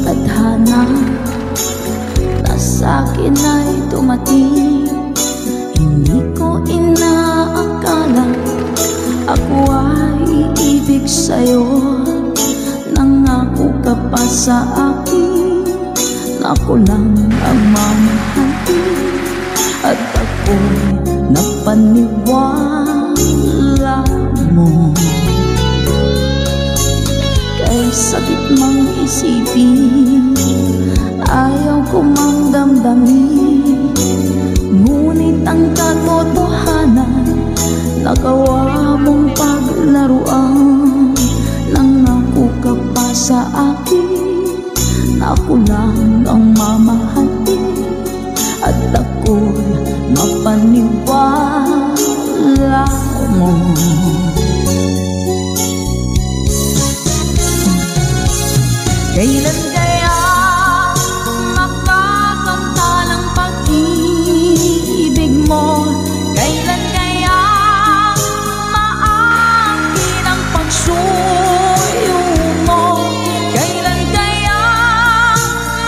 tadhana na sa'kin ay dumating. Hindi ko inaakala ako ay iibig sa'yo. Nangako ka pa sa akin na ako lang ang mamahalin, at ako'y napaniwala mo. Kay sakit mang isipin, ayaw ko mang damdamin, ngunit ang katotohanan nagawa mong paglaruan. Nangako ka pa sa akin na ako lang ang mamahalin, at ako'y mapaniwala mo. Kailan kaya makakanta ng pag-ibig mo? Kailan kaya maangkin ang pagsuyo mo? Kailan kaya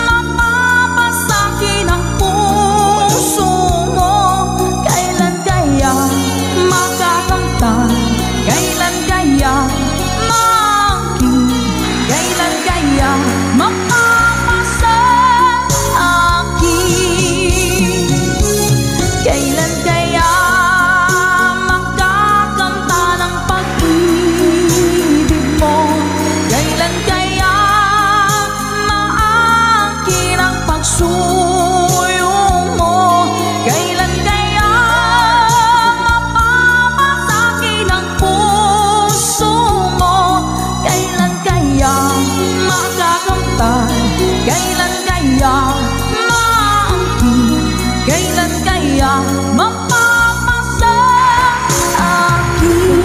mapapasakin ang puso mo? Kailan kaya makakanta? Kailan kaya maangkin? Kailan kaya mapapasa akin? Kailan kaya makakanta ng pag-ibig mo? Kailan kaya maangkin ang pagsuyo mo? Kailan kaya mapapasakin ang puso mo? Kailan kaya makakanta? Kailan kaya maangkin? Kailan kaya mapapasa akin?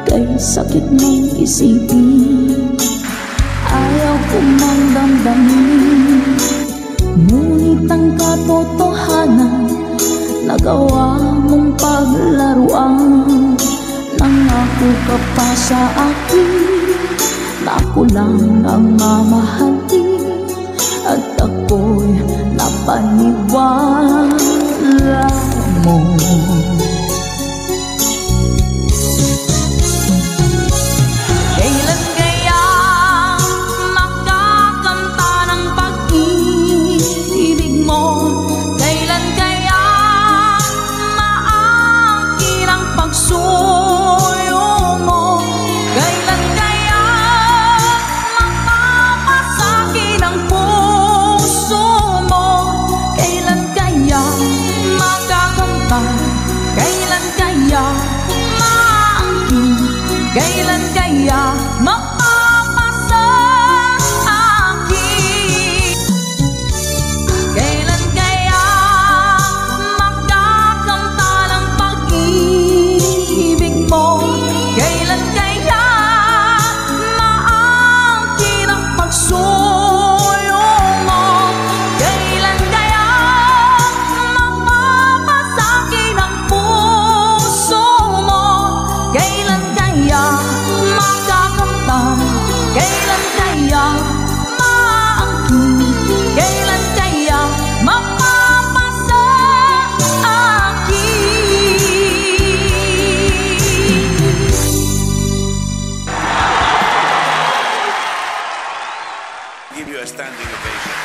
Kay sakit ng isipin, ayaw ko mang damdamin, ngunit ang katotohanan nagawa mong paglaruan. Nangako ka pa sa akin na ako lang ang mamahalin, at ako'y napaniwala mo. Kailan kaya makakanta ng pag-ibig mo? Kailan kaya maangkin ang pagsuyo mo? Kailan kaya mapapasakin ang puso mo? Kailan kaya makakanta? Kailan kaya maangkin? Kailan kaya mapapasa akin? Kailan kaya makakanta ng pag-ibig mo? Kailan kaya maangkin ang pagsuyo mo? Kailan kaya mapapasakin ang puso mo? Kailan kaya makakanta? Kailan kaya maangkin? Kailan kaya mapapasa akin? Give you a standing ovation.